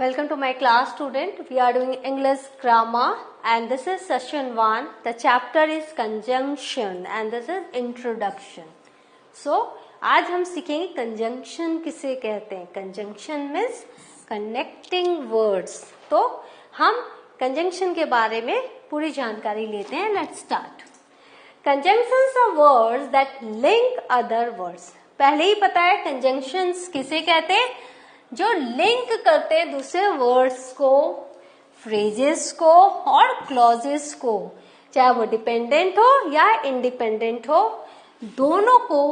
Welcome to my class, student. We are doing English grammar and this is session 1. The chapter is conjunction and this is introduction. So, आज हम सीखेंगे conjunction किसे कहते हैं. Conjunction means connecting words. तो हम conjunction के बारे में पूरी जानकारी लेते हैं. Let's start. Conjunctions are words that link other words. पहले ही पता है conjunctions किसे कहते हैं, जो लिंक करते हैं दूसरे वर्ड्स को, फ्रेजेस को और क्लॉजेस को, चाहे वो डिपेंडेंट हो या इंडिपेंडेंट हो, दोनों को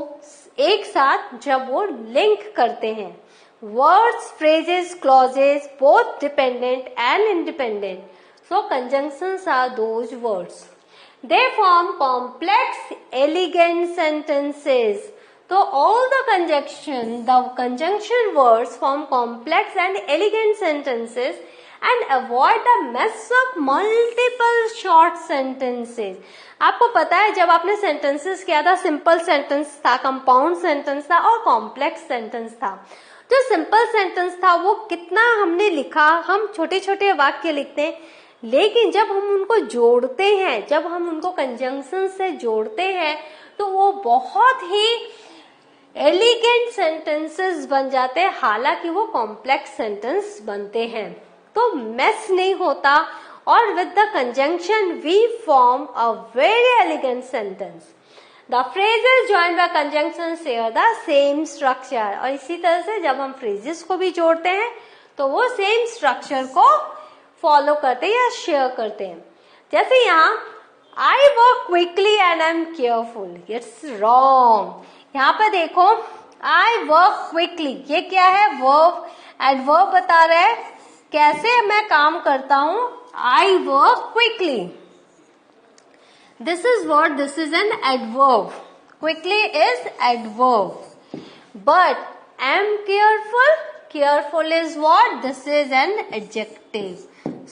एक साथ जब वो लिंक करते हैं. Words, phrases, clauses both dependent and independent. So conjunctions are those words. They form complex elegant sentences. So all the conjunction words form complex and elegant sentences and avoid the mess of multiple short sentences. आपको पता है जब आपने sentences किया था, simple sentence था, compound sentence था और complex sentence था. जो simple sentence था वो कितना हमने लिखा, हम छोटे छोटे वाक्य लिखते हैं, लेकिन जब हम उनको जोड़ते हैं, जब हम उनको conjunction से जोड़ते हैं तो वो बहुत ही एलिगेंट सेंटेंसेस बन जाते हैं, हालांकि वो कॉम्प्लेक्स सेंटेंस बनते हैं. तो मेस नहीं होता और with the conjunction we form a very elegant sentence. The phrases joined by conjunction share the same structure. और इसी तरह से जब हम फ्रेजेस को भी जोड़ते हैं तो वो सेम स्ट्रक्चर को फॉलो करते हैं या शेयर करते हैं. जैसे यहाँ आई work quickly and I am careful. It's wrong. यहाँ पे देखो आई वर्क क्विकली, ये क्या है, वर्ब. एडवर्ब बता रहा है कैसे मैं काम करता हूं. I work quickly, this is word, this is an adverb. Quickly is adverb. But am careful, careful is what, this is an adjective.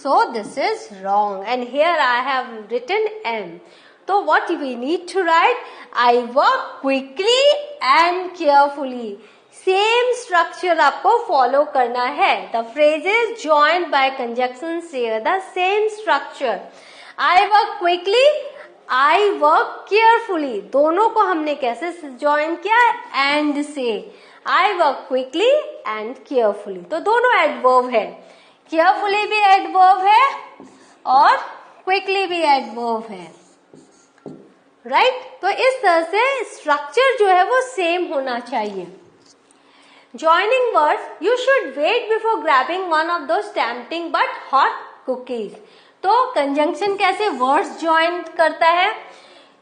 So this is wrong and here I have written am. तो what we need to write, I work quickly and carefully. Same structure आपको follow करना है. The phrases joined by conjunction share the same structure. I work quickly, I work carefully. दोनों को हमने कैसे join किया, and से. I work quickly and carefully. तो दोनों adverb है. Carefully भी adverb है और quickly भी adverb है. राइट तो इस तरह से स्ट्रक्चर जो है वो सेम होना चाहिए. Joining words, you should wait before grabbing one of those tempting but hot cookies. तो कंजंक्शन कैसे वर्ड्स ज्वाइन करता है,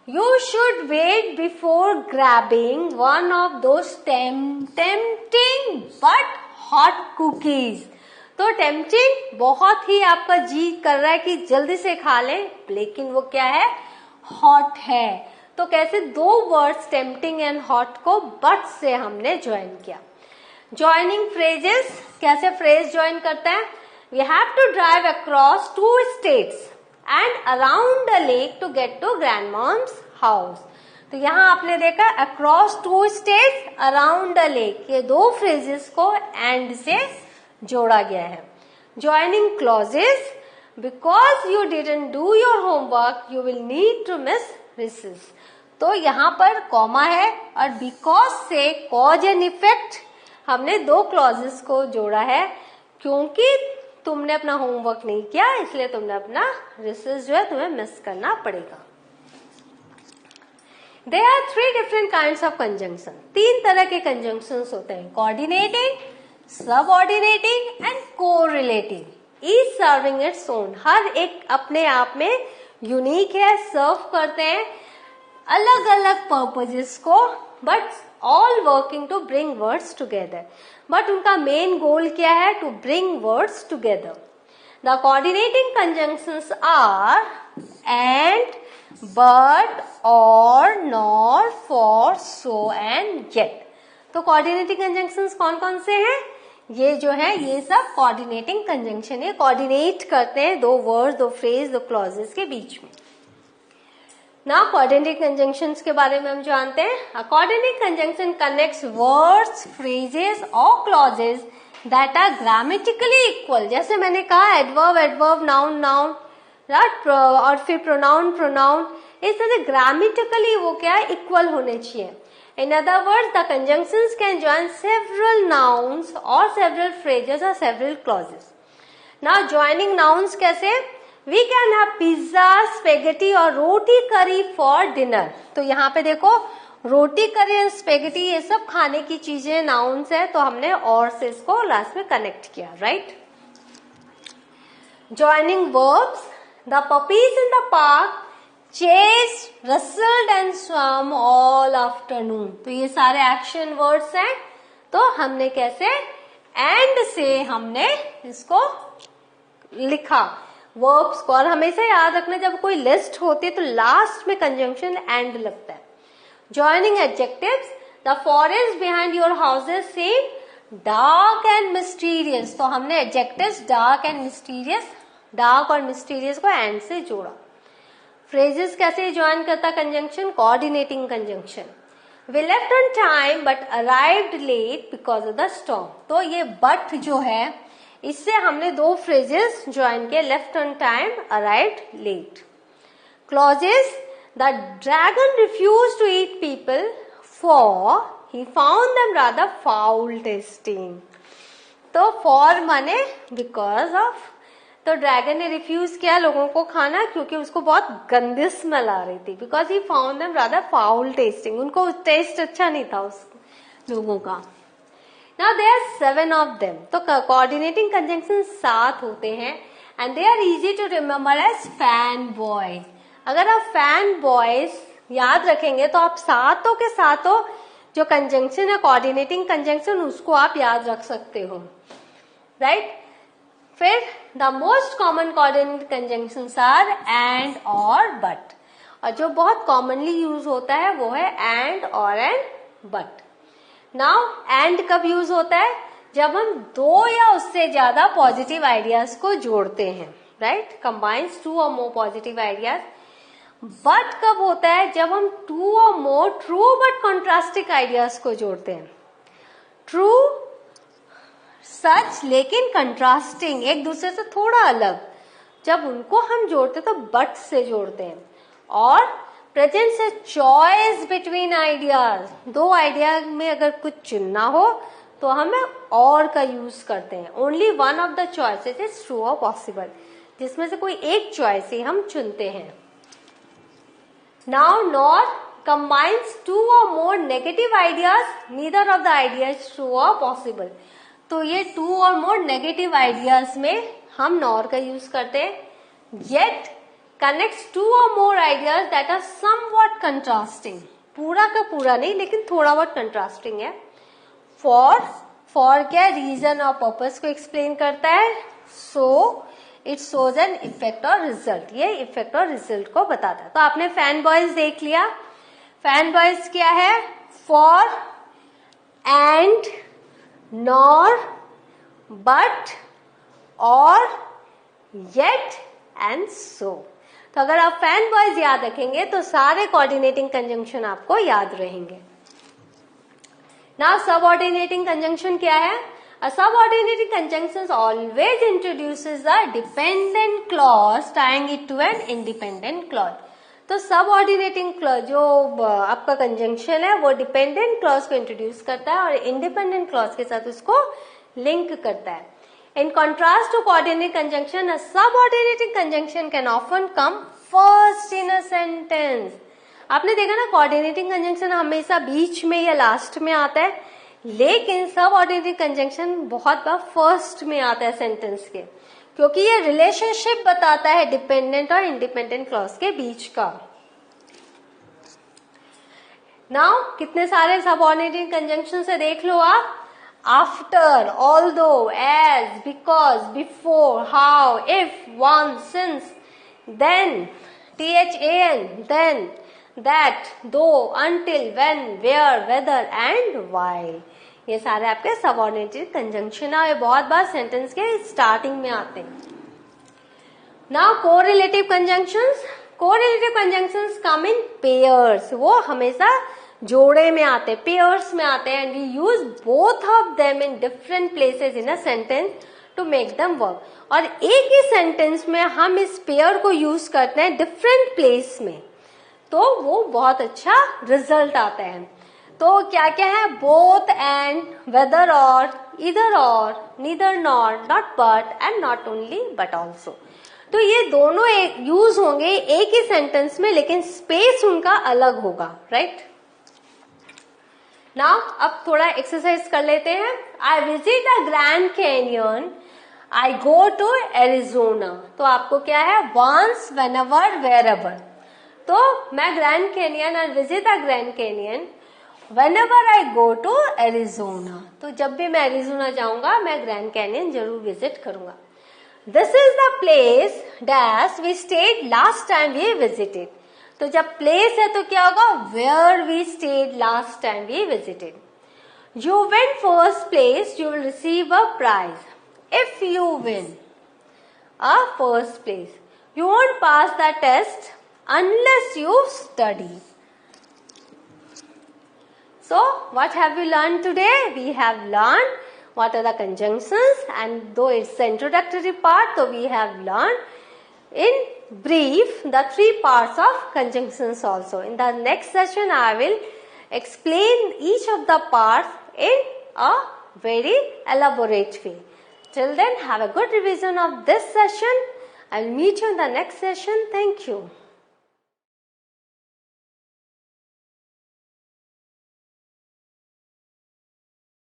you should wait before grabbing one of those tempting but hot cookies. तो टेम्पटिंग बहुत ही आपका जी कर रहा है कि जल्दी से खा लें, लेकिन वो क्या है, हॉट है. तो कैसे दो वर्ड्स टेम्पटिंग एंड हॉट को बट से हमने ज्वाइन किया. ज्वाइनिंग फ्रेजेस, कैसे फ्रेज ज्वाइन करता है, we have to drive across 2 states and around the lake to get to grandmom's house. तो यहाँ आपने देखा across 2 states, around the lake, ये दो फ्रेजेस को एंड से जोड़ा गया है. Joining clauses, because you didn't do your homework you will need to miss recess. तो यहाँ पर कॉमा है और because से cause and effect हमने दो क्लॉजेस को जोड़ा है, क्योंकि तुमने अपना होमवर्क नहीं किया इसलिए तुमने अपना रिसेस जो है तुम्हें मिस करना पड़ेगा. There are 3 different kinds of conjunction. 3 तरह के conjunctions होते हैं, coordinating, subordinating and correlating. Each serving its own. हर एक अपने आप में यूनिक है, सर्व करते हैं अलग अलग पर्पजेस को, but all working to bring words together. But उनका मेन गोल क्या है, to bring words together. The coordinating conjunctions are and, but, or, nor, for, so and yet. तो कोऑर्डिनेटिंग कंजंक्शंस कौन कौन से हैं, ये जो है ये सब कोऑर्डिनेटिंग कंजंक्शन है, कोऑर्डिनेट करते हैं दो वर्ड, दो फ्रेज, दो क्लॉजेस के बीच में. ना कोऑर्डिनेटिंग कंजंक्शंस के बारे में हम जानते हैं. Coordinating conjunction connects words, phrases और clauses that are grammatically equal, जैसे मैंने कहा adverb adverb, noun noun, right, और फिर प्रोनाउन प्रोनाउन, इस तरह ग्रामेटिकली वो क्या है, इक्वल होने चाहिए. In other words, the conjunctions can join several nouns or several phrases or several clauses. Now, joining nouns कैसे? We can have pizza, spaghetti और रोटी करी for dinner. तो यहाँ पे देखो रोटी करी और स्पेगेटी ये सब खाने की चीजें नाउन्स है, तो हमने और से इसको लास्ट में कनेक्ट किया, right. Joining verbs, the puppies in the park chased, rustled and swam all afternoon. तो ये सारे एक्शन वर्ड्स हैं. तो हमने कैसे एंड से हमने इसको लिखा वर्ब्स को. और हमेशा याद रखना जब कोई लिस्ट होती है तो लास्ट में कंजंक्शन एंड लगता है. Joining adjectives, the forest behind your houses seem dark and mysterious. तो हमने adjectives dark and mysterious, dark और मिस्टीरियस को एंड से जोड़ा. फ्रेजेस कैसे ज्वाइन करता conjunction? Coordinating conjunction. We left on time but arrived late because of the storm. तो ये बट जो है इससे हमने दो फ्रेजेस ज्वाइन किए, left on time, arrived late. Clauses, the dragon refuse to eat people for he found them rather foul testing. तो for माने बिकॉज ऑफ, तो ड्रैगन ने रिफ्यूज किया लोगों को खाना क्योंकि उसको बहुत गंदी स्मेल आ रही थी. Because he found them rather foul tasting, उनको टेस्ट अच्छा नहीं था उस लोगों का. Now there are 7 of them. तो कोऑर्डिनेटिंग कंजंक्शन 7 होते हैं and they are easy to remember as fan boys. अगर आप फैन बॉयज याद रखेंगे तो आप सातों के सातों जो कंजंक्शन है कोऑर्डिनेटिंग कंजंक्शन उसको आप याद रख सकते हो, राइट. फिर the most common coordinate conjunctions are and और बट. और जो बहुत कॉमनली यूज होता है वो है एंड और एंड बट. नाउ एंड कब यूज होता है? जब हम दो या उससे ज्यादा पॉजिटिव आइडियाज को जोड़ते हैं, राइट, कंबाइंस 2 और मोर पॉजिटिव आइडियाज. बट कब होता है? जब हम 2 और more true but contrasting ideas को जोड़ते हैं. ट्रू सच लेकिन कंट्रास्टिंग, एक दूसरे से थोड़ा अलग, जब उनको हम जोड़ते तो बट से जोड़ते हैं. और प्रेजेंट से चॉइस बिटवीन आइडियाज, दो आइडिया में अगर कुछ चुनना हो तो हमें और का यूज करते हैं. Only one of the choices is true और पॉसिबल, जिसमें से कोई एक चॉइस ही हम चुनते हैं. नाउ नॉर कंबाइंस 2 और more negative ideas, neither of the idea is true और पॉसिबल. तो ये 2 और मोर नेगेटिव आइडियाज में हम नॉर का यूज करते हैं. येट कनेक्ट्स 2 और more ideas that are somewhat contrasting. पूरा का पूरा नहीं लेकिन थोड़ा बहुत कंट्रास्टिंग है. फॉर क्या? रीजन और पर्पस को एक्सप्लेन करता है. So it shows an effect और रिजल्ट, ये इफेक्ट और रिजल्ट को बताता है. तो आपने फैन बॉयज देख लिया. फैन बॉयज क्या है? फॉर, एंड, नॉर, बट, और, येट एंड सो. तो अगर आप फैन बॉयज याद रखेंगे तो सारे कोऑर्डिनेटिंग कंजंक्शन आपको याद रहेंगे. नाउ सबऑर्डिनेटिंग कंजंक्शन क्या है? A subordinating conjunction always introduces a dependent clause tying it to an independent clause. तो सबऑर्डिनेटिंग क्लॉज जो आपका कंजंक्शन है वो डिपेंडेंट क्लॉज को इंट्रोड्यूस करता है और इंडिपेंडेंट क्लॉज के साथ उसको लिंक करता है. In contrast to coordinate conjunction, a subordinating conjunction can often come first in a sentence. आपने देखा ना कोऑर्डिनेटिंग कंजंक्शन हमेशा बीच में या लास्ट में आता है, लेकिन सबऑर्डिनेटिंग कंजंक्शन बहुत बार फर्स्ट में आता है सेंटेंस के, क्योंकि ये रिलेशनशिप बताता है डिपेंडेंट और इंडिपेंडेंट क्लॉज के बीच का. नाउ कितने सारे सबऑर्डिनेटिंग कंजंक्शन से देख लो आप. After, although, as, because, before, how, if, one, since, then, THAN, then, that, though, until, when, where, whether and while. ये सारे आपके सबऑर्डिनेटेड कंजंक्शन है. ये बहुत बार सेंटेंस के स्टार्टिंग में आते हैं. Now correlative conjunctions. Correlative conjunctions कम इन पेयर्स. वो हमेशा जोड़े में आते हैं, पेयर्स में आते हैं, and we use both of them in different places in a sentence to make them work. और एक ही सेंटेंस में हम इस पेयर को यूज करते हैं डिफरेंट प्लेस में, तो वो बहुत अच्छा रिजल्ट आता है। तो क्या क्या है, बोथ एंड, वेदर और, इधर और, neither nor, not but and not only but also. तो ये दोनों एक यूज होंगे एक ही सेंटेंस में, लेकिन स्पेस उनका अलग होगा, राइट। नाउ अब थोड़ा एक्सरसाइज कर लेते हैं। I visit a Grand Canyon, I go to Arizona. तो आपको क्या है, वंस, व्हेनेवर, वेयरएवर। तो मैं Grand Canyon, I visit a Grand Canyon whenever I go to Arizona. तो जब भी मैं एरिजोना जाऊंगा मैं ग्रैंड कैनियन जरूर विजिट करूंगा। This is the place dash we stayed last time we visited. तो जब प्लेस है तो क्या होगा, where we stayed last time we visited. You win first place, you will receive a prize. If you win a first place, you won't pass the test unless you study. So, what have we learned today? We have learned what are the conjunctions, and though it's the introductory part, so we have learned in brief the 3 parts of conjunctions also. In the next session, I will explain each of the parts in a very elaborate way. Till then, have a good revision of this session. I'll meet you in the next session. Thank you.